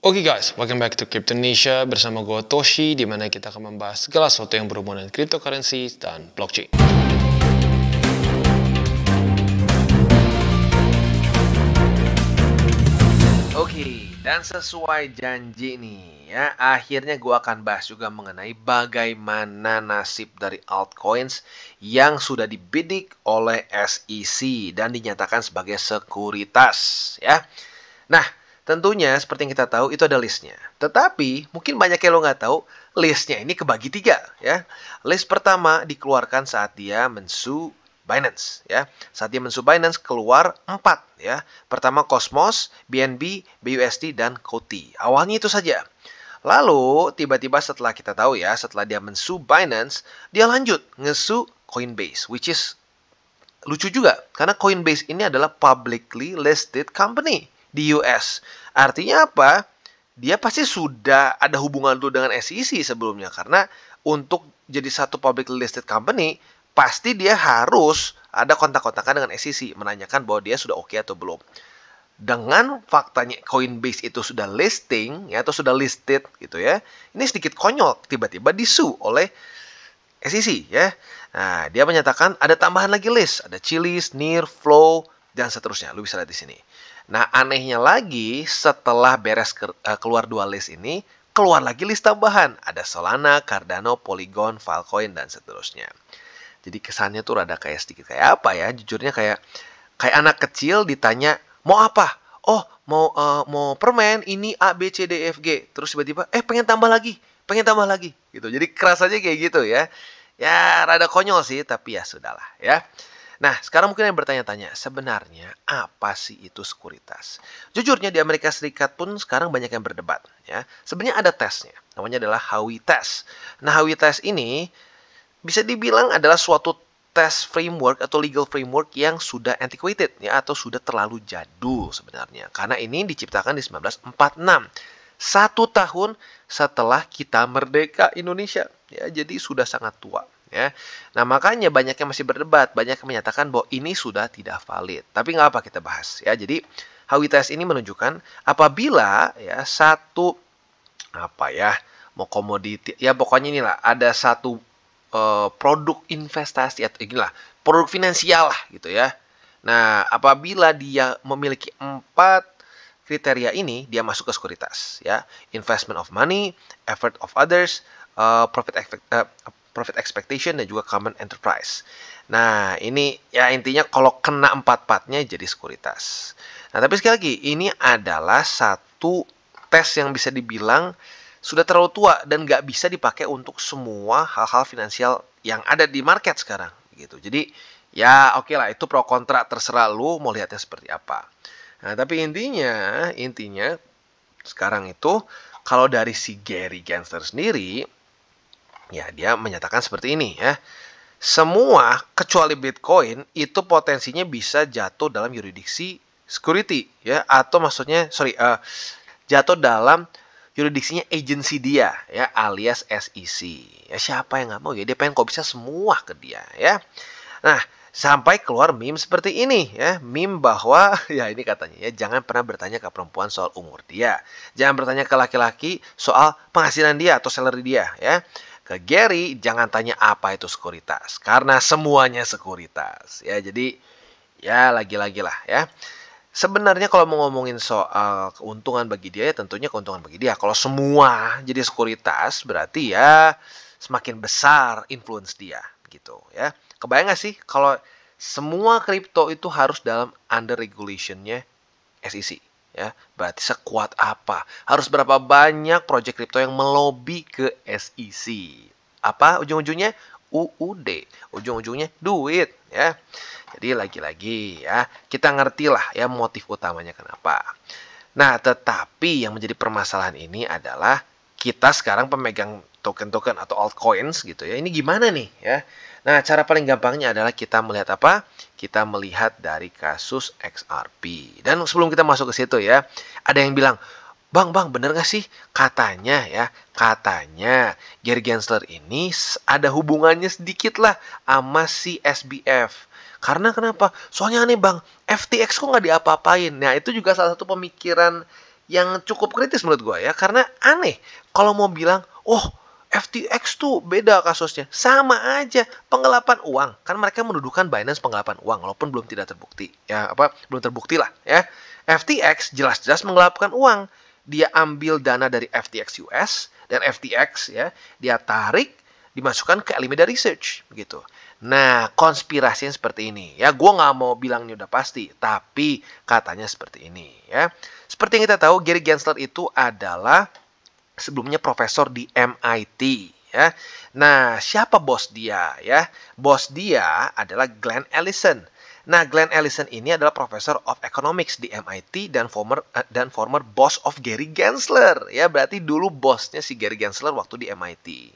Oke guys, welcome back to Cryptonesia bersama gue Toshi, di mana kita akan membahas segala sesuatu yang berhubungan dengan cryptocurrency dan blockchain. Oke, dan sesuai janji nih ya, akhirnya gue akan bahas juga mengenai bagaimana nasib dari altcoins yang sudah dibidik oleh SEC dan dinyatakan sebagai sekuritas ya. Nah, tentunya seperti yang kita tahu itu ada listnya. Tetapi mungkin banyak yang lo nggak tahu, listnya ini kebagi 3 ya. List pertama dikeluarkan saat dia mensu Binance ya. Saat dia mensu Binance keluar 4 ya. Pertama Cosmos, BNB, BUSD dan COTI. Awalnya itu saja. Lalu tiba-tiba setelah kita tahu ya, setelah dia mensu Binance, dia lanjut ngesu Coinbase, which is lucu juga karena Coinbase ini adalah publicly listed company di US. Artinya apa? Dia pasti sudah ada hubungan dulu dengan SEC sebelumnya, karena untuk jadi satu publicly listed company pasti dia harus ada kontak-kontakan dengan SEC menanyakan bahwa dia sudah oke atau belum. Dengan faktanya Coinbase itu sudah listing ya, atau sudah listed gitu ya, ini sedikit konyol tiba-tiba disu oleh SEC ya. Nah, dia menyatakan ada tambahan lagi list, ada Chiliz, Near, Flow dan seterusnya. Lu bisa lihat di sini. Nah, anehnya lagi setelah beres keluar 2 list ini, keluar lagi list tambahan. Ada Solana, Cardano, Polygon, Filecoin dan seterusnya. Jadi kesannya tuh rada kayak sedikit kayak apa ya? Jujurnya kayak anak kecil ditanya, "Mau apa?" "Oh, mau permen ini A B C D F G." Terus tiba-tiba pengen tambah lagi gitu. Jadi kerasanya kayak gitu ya. Ya, rada konyol sih, tapi ya sudahlah ya. Nah, sekarang mungkin yang bertanya-tanya, sebenarnya apa sih itu sekuritas? Jujurnya di Amerika Serikat pun sekarang banyak yang berdebat ya. Sebenarnya ada tesnya, namanya adalah Howey Test. Nah, Howey Test ini bisa dibilang adalah suatu tes framework atau legal framework yang sudah antiquated ya, atau sudah terlalu jadul sebenarnya. Karena ini diciptakan di 1946. 1 tahun setelah kita merdeka Indonesia ya, jadi sudah sangat tua ya. Nah, makanya banyak yang masih berdebat, banyak yang menyatakan bahwa ini sudah tidak valid. Tapi nggak apa, kita bahas ya. Jadi Howey Test ini menunjukkan apabila ya satu apa ya, mau komoditi ya, pokoknya inilah ada satu produk investasi atau inilah produk finansial lah gitu ya. Nah, apabila dia memiliki 4 kriteria ini, dia masuk ke sekuritas ya. Investment of money, effort of others, profit expectation dan juga common enterprise. Nah, ini ya intinya kalau kena 4-4-nya jadi sekuritas. Nah, tapi sekali lagi ini adalah satu tes yang bisa dibilang sudah terlalu tua dan nggak bisa dipakai untuk semua hal-hal finansial yang ada di market sekarang gitu. Jadi ya oke lah, itu pro kontra, terserah lu mau lihatnya seperti apa. Nah, tapi intinya sekarang itu kalau dari si Gary Gensler sendiri ya, dia menyatakan seperti ini ya. Semua kecuali Bitcoin itu potensinya bisa jatuh dalam yurisdiksi security ya, atau maksudnya jatuh dalam juridiksinya agensi dia ya, alias SEC. Ya, siapa yang nggak mau ya, dia pengen kok bisa semua ke dia ya. Nah, sampai keluar meme seperti ini ya, meme bahwa ya ini katanya ya, jangan pernah bertanya ke perempuan soal umur dia, jangan bertanya ke laki-laki soal penghasilan dia atau salary dia ya. Ke Gary jangan tanya apa itu sekuritas, karena semuanya sekuritas ya. Jadi ya lagi-lagi lah ya. Sebenarnya kalau mau ngomongin soal keuntungan bagi dia, ya tentunya keuntungan bagi dia. Kalau semua jadi sekuritas, berarti ya semakin besar influence dia gitu ya. Kebayang nggak sih kalau semua kripto itu harus dalam under regulationnya SEC ya? Berarti sekuat apa? Harus berapa banyak project kripto yang melobi ke SEC? Apa ujung-ujungnya? UUD, ujung-ujungnya duit ya. Jadi lagi-lagi ya, kita ngerti lah ya motif utamanya kenapa. Nah, tetapi yang menjadi permasalahan ini adalah kita sekarang pemegang token-token atau altcoins gitu ya. Ini gimana nih ya? Nah, cara paling gampangnya adalah kita melihat apa? Kita melihat dari kasus XRP. Dan sebelum kita masuk ke situ ya, ada yang bilang, Bang, bener gak sih? Katanya Gary Gensler ini ada hubungannya sedikit lah sama si SBF. Karena kenapa? Soalnya aneh bang, FTX kok nggak diapa-apain. Nah, itu juga salah satu pemikiran yang cukup kritis menurut gue ya, karena aneh kalau mau bilang, oh FTX tuh beda kasusnya, sama aja penggelapan uang. Kan mereka menuduhkan Binance penggelapan uang, walaupun belum tidak terbukti. Ya belum terbukti lah ya. FTX jelas-jelas menggelapkan uang. Dia ambil dana dari FTX US dan FTX ya, dia tarik, dimasukkan ke Alameda Research gitu. Nah, konspirasinya seperti ini. Ya, gue nggak mau bilang ini udah pasti, tapi katanya seperti ini ya. Seperti yang kita tahu, Gary Gensler itu adalah sebelumnya profesor di MIT ya. Nah, siapa bos dia ya? Bos dia adalah Glenn Ellison. Nah, Glenn Ellison ini adalah profesor of economics di MIT dan former boss of Gary Gensler ya. Berarti dulu bosnya si Gary Gensler waktu di MIT.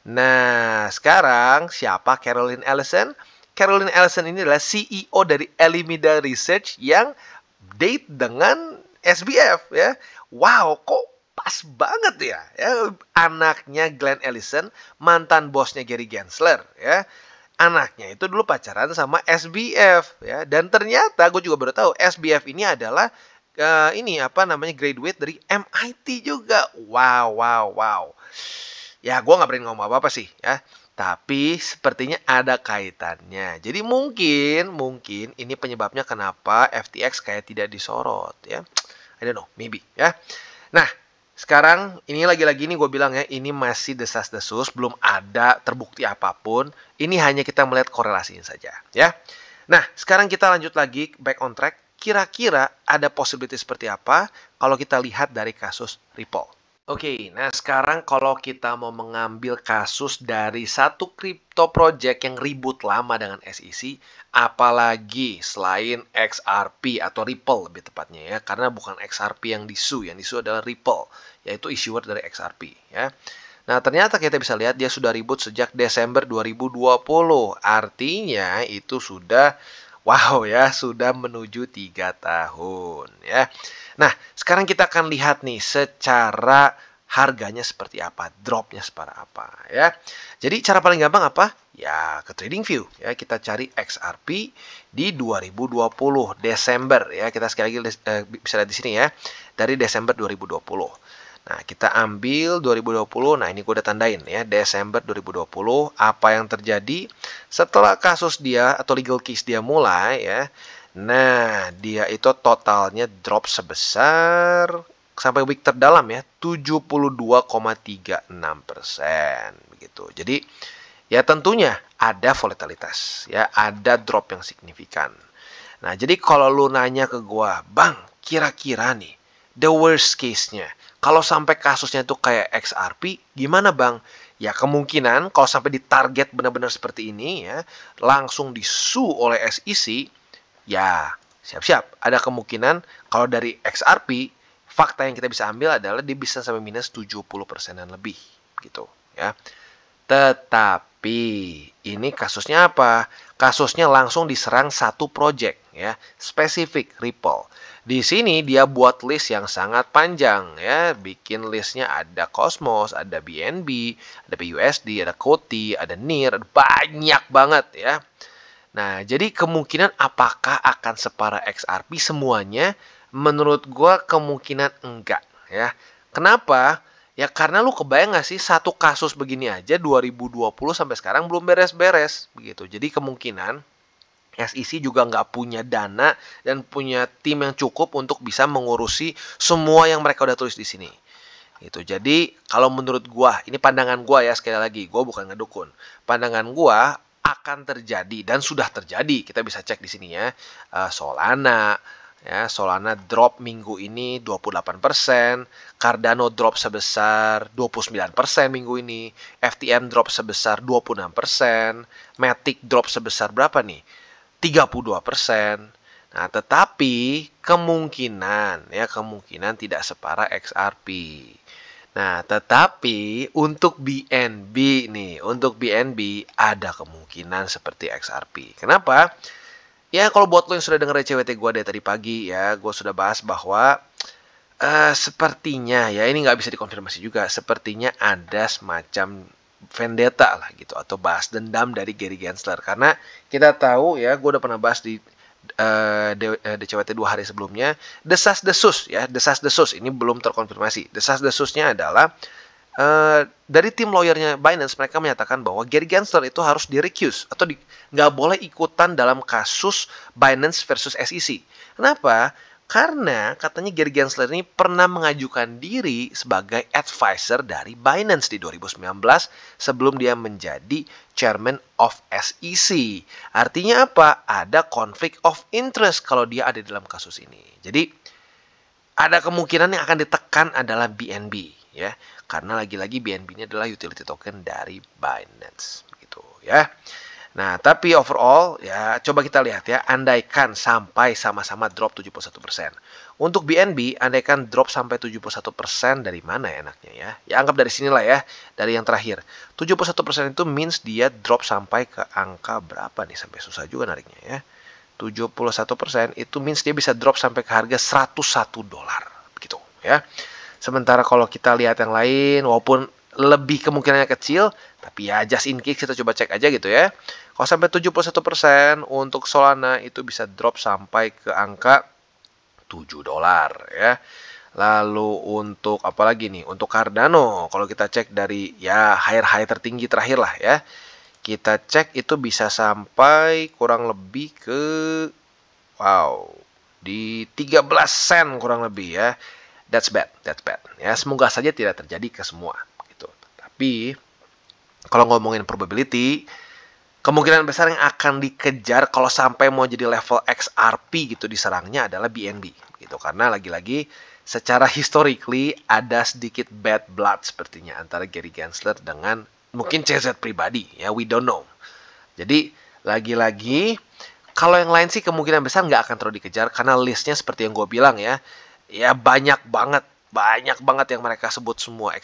Nah, sekarang siapa Caroline Ellison? Caroline Ellison ini adalah CEO dari Alameda Research yang date dengan SBF ya. Wow, kok pas banget ya, anaknya Glenn Ellison, mantan bosnya Gary Gensler ya. Anaknya itu dulu pacaran sama SBF ya, dan ternyata gue juga baru tahu SBF ini adalah graduate dari MIT juga. Wow. Ya, gue nggak berani ngomong apa-apa sih ya. Tapi sepertinya ada kaitannya. Jadi mungkin ini penyebabnya kenapa FTX kayak tidak disorot ya. I don't know, maybe ya. Nah, sekarang ini lagi-lagi nih gue bilang ya, ini masih desas-desus, belum ada terbukti apapun. Ini hanya kita melihat korelasinya saja ya. Nah, sekarang kita lanjut lagi back on track. Kira-kira ada possibility seperti apa kalau kita lihat dari kasus Ripple. Oke, nah sekarang kalau kita mau mengambil kasus dari satu crypto project yang ribut lama dengan SEC, apalagi selain XRP atau Ripple lebih tepatnya ya, karena bukan XRP yang disu adalah Ripple, yaitu issuer dari XRP ya. Nah, ternyata kita bisa lihat dia sudah ribut sejak Desember 2020, artinya itu sudah sudah menuju 3 tahun ya. Nah, sekarang kita akan lihat nih secara harganya seperti apa, dropnya seperti apa ya. Jadi cara paling gampang apa? Ya ke TradingView ya, kita cari XRP di 2020 Desember ya. Kita sekali lagi bisa lihat di sini ya, dari Desember 2020. Nah, kita ambil 2020. Nah, ini gue udah tandain ya, Desember 2020. Apa yang terjadi setelah kasus dia atau legal case dia mulai ya. Nah, dia itu totalnya drop sebesar sampai week terdalam ya 72,36% begitu. Jadi ya tentunya ada volatilitas ya, ada drop yang signifikan. Nah, jadi kalau lu nanya ke gua, "Bang, kira-kira nih the worst case-nya kalau sampai kasusnya itu kayak XRP, gimana Bang?" Ya kemungkinan kalau sampai ditarget benar-benar seperti ini ya, langsung disu oleh SEC, ya siap-siap. Ada kemungkinan kalau dari XRP, fakta yang kita bisa ambil adalah dia bisa sampai minus 70%-an lebih gitu ya. Tetapi ini kasusnya apa? Kasusnya langsung diserang satu project ya, spesifik Ripple. Di sini dia buat list yang sangat panjang ya, bikin listnya ada Cosmos, ada BNB, ada BUSD, ada COTI, ada NIR, ada banyak banget ya. Nah, jadi kemungkinan apakah akan separah XRP semuanya? Menurut gue kemungkinan enggak ya. Kenapa? Ya karena lu kebayang gak sih satu kasus begini aja 2020 sampai sekarang belum beres-beres begitu. Jadi kemungkinan SEC juga nggak punya dana dan punya tim yang cukup untuk bisa mengurusi semua yang mereka udah tulis di sini. Gitu. Jadi kalau menurut gua, ini pandangan gua ya, sekali lagi, gua bukan ngedukun. Pandangan gua akan terjadi dan sudah terjadi. Kita bisa cek di sini ya. Solana ya, Solana drop minggu ini 28%, Cardano drop sebesar 29% minggu ini, FTM drop sebesar 26%, Matic drop sebesar berapa nih? 32%. Nah, tetapi kemungkinan tidak separah XRP. Nah, tetapi untuk BNB nih, ada kemungkinan seperti XRP. Kenapa? Ya, kalau buat lo yang sudah dengar CWT gue dari tadi pagi ya, gue sudah bahas bahwa sepertinya ya, ini nggak bisa dikonfirmasi juga, sepertinya ada semacam vendetta lah gitu, atau balas dendam dari Gary Gensler. Karena kita tahu ya, gue udah pernah bahas di DCWT 2 hari sebelumnya. Desas-desus ya, desas-desus ini belum terkonfirmasi. Desas-desusnya adalah dari tim lawyernya Binance, mereka menyatakan bahwa Gary Gensler itu harus di-recuse atau nggak boleh ikutan dalam kasus Binance versus SEC. Kenapa? Karena katanya Gary Gensler ini pernah mengajukan diri sebagai advisor dari Binance di 2019 sebelum dia menjadi chairman of SEC. Artinya apa? Ada conflict of interest kalau dia ada di dalam kasus ini. Jadi ada kemungkinan yang akan ditekan adalah BNB ya. Karena lagi-lagi BNB ini adalah utility token dari Binance gitu ya. Nah, tapi overall ya coba kita lihat ya, andaikan sampai sama-sama drop 71%. Untuk BNB, andaikan drop sampai 71% dari mana ya enaknya ya? Ya anggap dari sinilah ya, dari yang terakhir. 71% itu means dia drop sampai ke angka berapa nih? Sampai susah juga nariknya ya. 71% itu means dia bisa drop sampai ke harga $101 begitu ya. Sementara kalau kita lihat yang lain, walaupun lebih kemungkinannya kecil, tapi ya just in case kita coba cek aja gitu ya. Kalau sampai 71% untuk Solana itu bisa drop sampai ke angka $7 ya. Lalu untuk apa lagi nih? Untuk Cardano, kalau kita cek dari ya high tertinggi terakhir lah ya. Kita cek itu bisa sampai kurang lebih ke di 13 sen kurang lebih ya. That's bad. Ya, semoga saja tidak terjadi ke semua gitu. Tapi kalau ngomongin probability, kemungkinan besar yang akan dikejar kalau sampai mau jadi level XRP gitu diserangnya adalah BNB gitu. Karena lagi-lagi secara historically ada sedikit bad blood sepertinya antara Gary Gensler dengan mungkin CZ pribadi ya, we don't know. Jadi lagi-lagi kalau yang lain sih kemungkinan besar nggak akan terlalu dikejar karena listnya seperti yang gue bilang ya. Ya banyak banget yang mereka sebut semua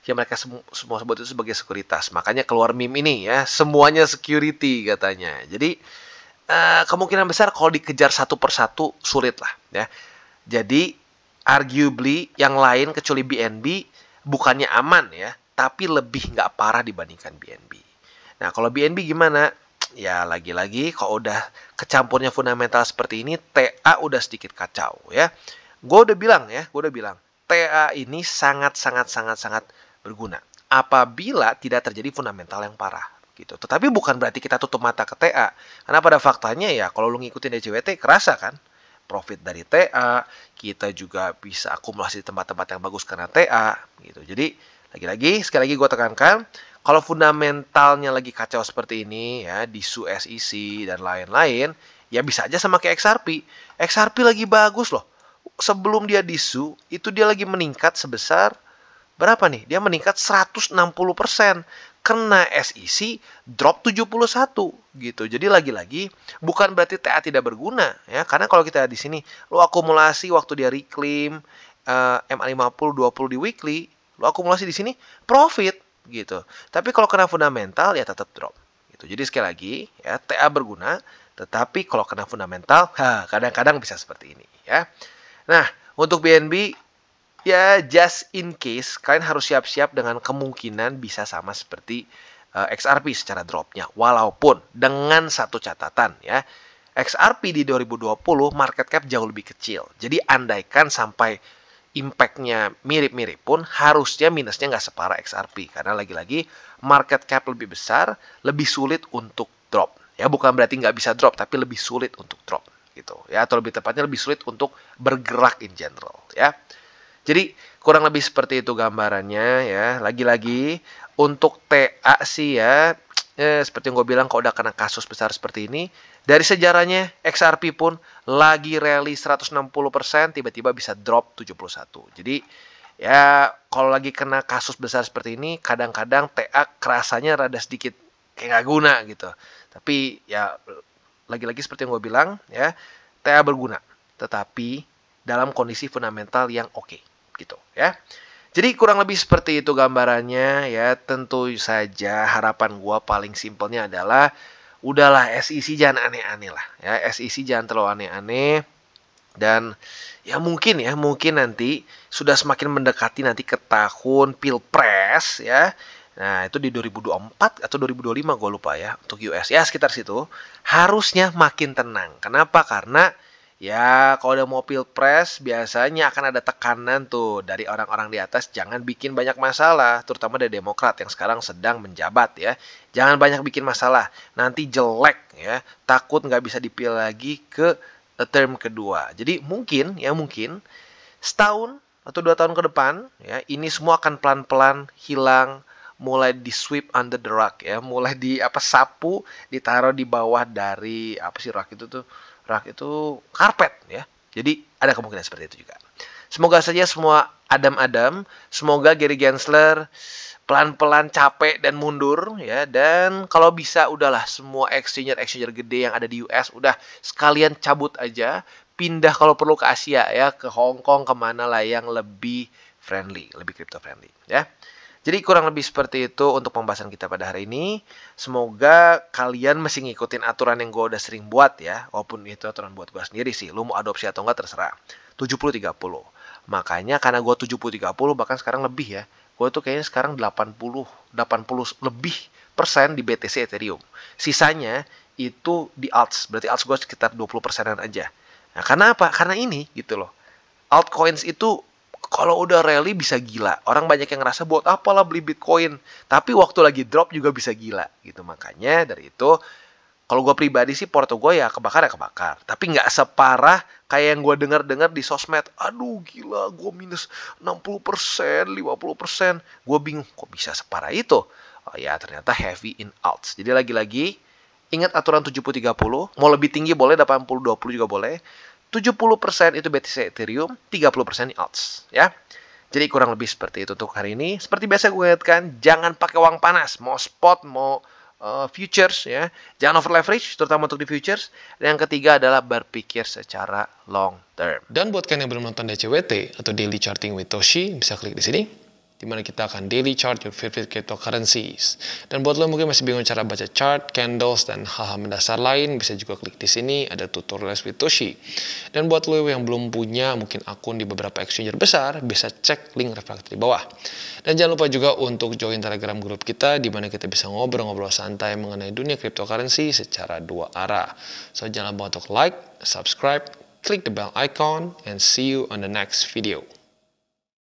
yang mereka semua sebut itu sebagai sekuritas. Makanya keluar meme ini ya, semuanya security katanya. Jadi kemungkinan besar kalau dikejar satu persatu sulit lah ya. Jadi arguably yang lain kecuali BNB bukannya aman ya, tapi lebih nggak parah dibandingkan BNB. Nah kalau BNB gimana? Ya lagi-lagi kalau udah kecampurnya fundamental seperti ini, TA udah sedikit kacau ya. Gue udah bilang TA ini sangat berguna apabila tidak terjadi fundamental yang parah gitu. Tetapi bukan berarti kita tutup mata ke TA. Karena pada faktanya ya kalau lu ngikutin DCWT kerasa kan profit dari TA, kita juga bisa akumulasi di tempat-tempat yang bagus karena TA gitu. Jadi lagi-lagi sekali lagi gue tekankan, kalau fundamentalnya lagi kacau seperti ini ya, di SEC dan lain-lain, ya bisa aja sama kayak XRP. XRP lagi bagus loh. Sebelum dia disu, itu dia lagi meningkat sebesar berapa nih? Dia meningkat 160%. Kena SEC drop 71 gitu. Jadi lagi-lagi bukan berarti TA tidak berguna ya. Karena kalau kita di sini lo akumulasi waktu dia reclaim MA50 20 di weekly, lo akumulasi di sini profit gitu. Tapi kalau kena fundamental ya tetap drop gitu. Jadi sekali lagi ya TA berguna, tetapi kalau kena fundamental kadang-kadang bisa seperti ini ya. Nah, untuk BNB ya just in case kalian harus siap-siap dengan kemungkinan bisa sama seperti XRP secara dropnya. Walaupun dengan satu catatan ya, XRP di 2020 market cap jauh lebih kecil. Jadi andaikan sampai impact-nya mirip-mirip pun harusnya minusnya nggak separah XRP. Karena lagi-lagi market cap lebih besar, lebih sulit untuk drop. Ya bukan berarti nggak bisa drop, tapi lebih sulit untuk drop gitu. Ya atau lebih tepatnya lebih sulit untuk bergerak in general ya. Jadi kurang lebih seperti itu gambarannya ya. Lagi-lagi untuk TA sih ya, seperti yang gue bilang kalau udah kena kasus besar seperti ini, dari sejarahnya XRP pun lagi rally 160% tiba-tiba bisa drop 71. Jadi ya kalau lagi kena kasus besar seperti ini kadang-kadang TA kerasanya rada sedikit kayak nggak guna gitu. Tapi ya lagi-lagi seperti yang gue bilang ya, TA berguna tetapi dalam kondisi fundamental yang oke gitu ya. Jadi kurang lebih seperti itu gambarannya ya. Tentu saja harapan gue paling simpelnya adalah udahlah SEC jangan aneh-aneh lah ya. SEC jangan terlalu aneh-aneh. Dan ya mungkin nanti sudah semakin mendekati nanti ke tahun Pilpres ya. Nah, itu di 2024 atau 2025 gue lupa ya, untuk US. Ya, sekitar situ. Harusnya makin tenang. Kenapa? Karena ya kalau udah mau pilpres biasanya akan ada tekanan tuh dari orang-orang di atas jangan bikin banyak masalah, terutama dari Demokrat yang sekarang sedang menjabat ya. Jangan banyak bikin masalah, nanti jelek ya. Takut nggak bisa dipilih lagi ke term kedua. Jadi mungkin setahun atau 2 tahun ke depan ya ini semua akan pelan-pelan hilang, mulai di sweep under the rug ya, mulai di sapu, ditaruh di bawah dari apa sih rug itu tuh, rug itu karpet ya. Jadi ada kemungkinan seperti itu juga. Semoga saja semua adem-adem, semoga Gary Gensler pelan-pelan capek dan mundur ya, dan kalau bisa udahlah semua exchanger gede yang ada di US udah sekalian cabut aja, pindah kalau perlu ke Asia ya, ke Hong Kong, kemana lah yang lebih friendly, lebih crypto friendly ya. Jadi kurang lebih seperti itu untuk pembahasan kita pada hari ini. Semoga kalian masih ngikutin aturan yang gue udah sering buat ya. Walaupun itu aturan buat gue sendiri sih. Lu mau adopsi atau enggak terserah. 70-30. Makanya karena gue 70-30 bahkan sekarang lebih ya. Gue tuh kayaknya sekarang 80 lebih persen di BTC Ethereum. Sisanya itu di alts. Berarti alts gue sekitar 20%-an aja. Nah, karena apa? Karena ini gitu loh. Altcoins itu kalau udah rally bisa gila. Orang banyak yang ngerasa buat apalah beli Bitcoin. Tapi waktu lagi drop juga bisa gila gitu. Makanya dari itu kalau gue pribadi sih porto gue ya kebakar. Tapi nggak separah kayak yang gue dengar-dengar di sosmed. Aduh gila gue minus 60%, 50%. Gue bingung kok bisa separah itu. Oh ya ternyata heavy in alts. Jadi lagi-lagi ingat aturan 70-30. Mau lebih tinggi boleh, 80-20 juga boleh. 70% itu BTC Ethereum, 30% alts ya. Jadi kurang lebih seperti itu untuk hari ini. Seperti biasa gue ingatkan, jangan pakai uang panas, mau spot, mau futures ya. Jangan over leverage, terutama untuk di futures. Dan yang ketiga adalah berpikir secara long term. Dan buat kalian yang belum nonton DCWT atau Daily Charting with Toshi, bisa klik di sini, di mana kita akan daily chart your favorite cryptocurrencies. Dan buat lo mungkin masih bingung cara baca chart, candles, dan hal-hal mendasar lain, bisa juga klik di sini, ada tutorial with Toshi. Dan buat lo yang belum punya mungkin akun di beberapa exchanger besar, bisa cek link reflektor di bawah. Dan jangan lupa juga untuk join Telegram grup kita, di mana kita bisa ngobrol-ngobrol santai mengenai dunia cryptocurrency secara dua arah. So jangan lupa untuk like, subscribe, click the bell icon, and see you on the next video.